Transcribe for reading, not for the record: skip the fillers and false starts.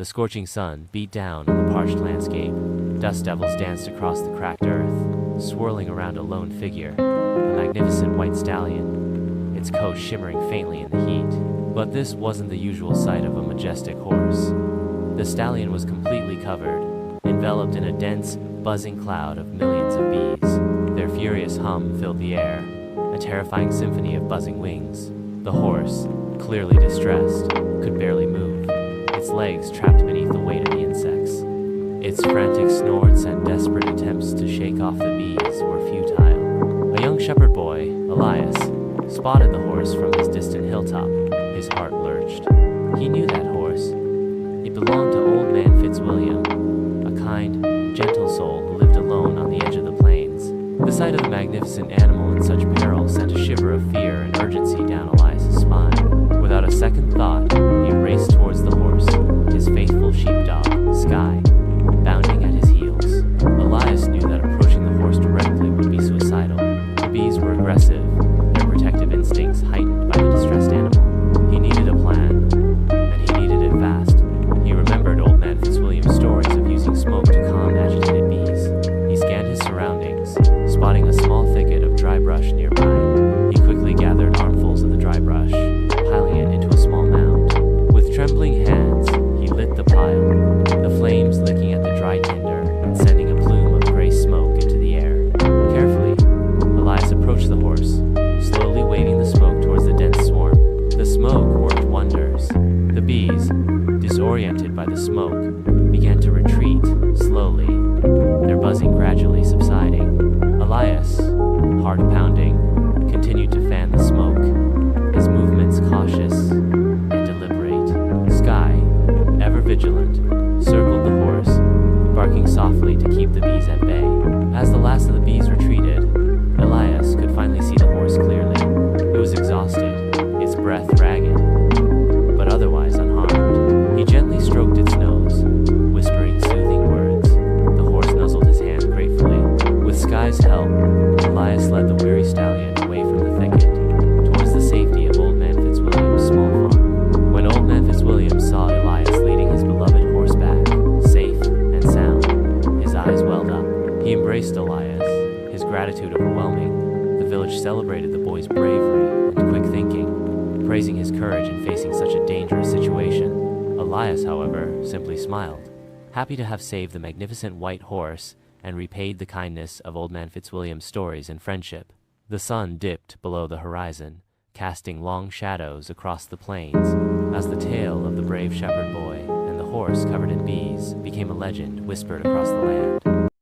The scorching sun beat down on the parched landscape. Dust devils danced across the cracked earth, swirling around a lone figure, a magnificent white stallion, its coat shimmering faintly in the heat. But this wasn't the usual sight of a majestic horse. The stallion was completely covered, enveloped in a dense, buzzing cloud of millions of bees. Their furious hum filled the air, a terrifying symphony of buzzing wings. The horse, clearly distressed, could barely move, its legs trapped beneath the weight of the insects. Its frantic snorts and desperate attempts to shake off the bees were futile. A young shepherd boy, Elias, spotted the horse from his distant hilltop. His heart lurched. He knew that horse. It belonged to Old Man Fitzwilliam, a kind, gentle soul who lived alone on the edge of the plains. The sight of the magnificent animal in such peril sent a shiver of fear and urgency down Elias's spine. Without a second thought, he raced towards the horse, his faithful sheepdog, Sky, bounding at his heels. Elias knew that approaching the horse directly would be suicidal. The bees were aggressive, their protective instincts heightened by the distressed animal. He needed a plan, and he needed it fast. He remembered Old Man Fitzwilliam's stories of using smoke to calm agitated bees. He scanned his surroundings, spotting a small thicket of dry brush nearby. He quickly gathered armfuls of the dry brush, piling it into a small mound. With trembling hands, he lit the pile, the flames licking at the dry tinder and sending a plume of gray smoke into the air. Carefully, Elias approached the horse, slowly waving the smoke towards the dense swarm. The smoke worked wonders. The bees, disoriented by the smoke, began to retreat slowly, their buzzing gradually subsiding. Elias, heart pounding, continued to fan the smoke, his movements cautious and deliberate. Sky, ever vigilant, circled the horse, barking softly to keep the bees at bay. As the last of the bees retreated, Elias could finally see the horse clearly. It was exhausted, its breath ragged, but otherwise unharmed. He gently stroked its nose, whispering soothing words. The horse nuzzled his hand gratefully. With Sky's help, Elias led the weary stallion away from the thicket, towards the safety of Old Man Fitzwilliam's small farm. When Old Man Fitzwilliam saw Elias leading his beloved horse back, safe and sound, his eyes welled up. He embraced Elias, his gratitude overwhelming. The village celebrated the boy's bravery and quick thinking, praising his courage in facing such a dangerous situation. Elias, however, simply smiled, happy to have saved the magnificent white horse and repaid the kindness of Old Man Fitzwilliam's stories and friendship. The sun dipped below the horizon, casting long shadows across the plains, as the tale of the brave shepherd boy and the horse covered in bees became a legend whispered across the land.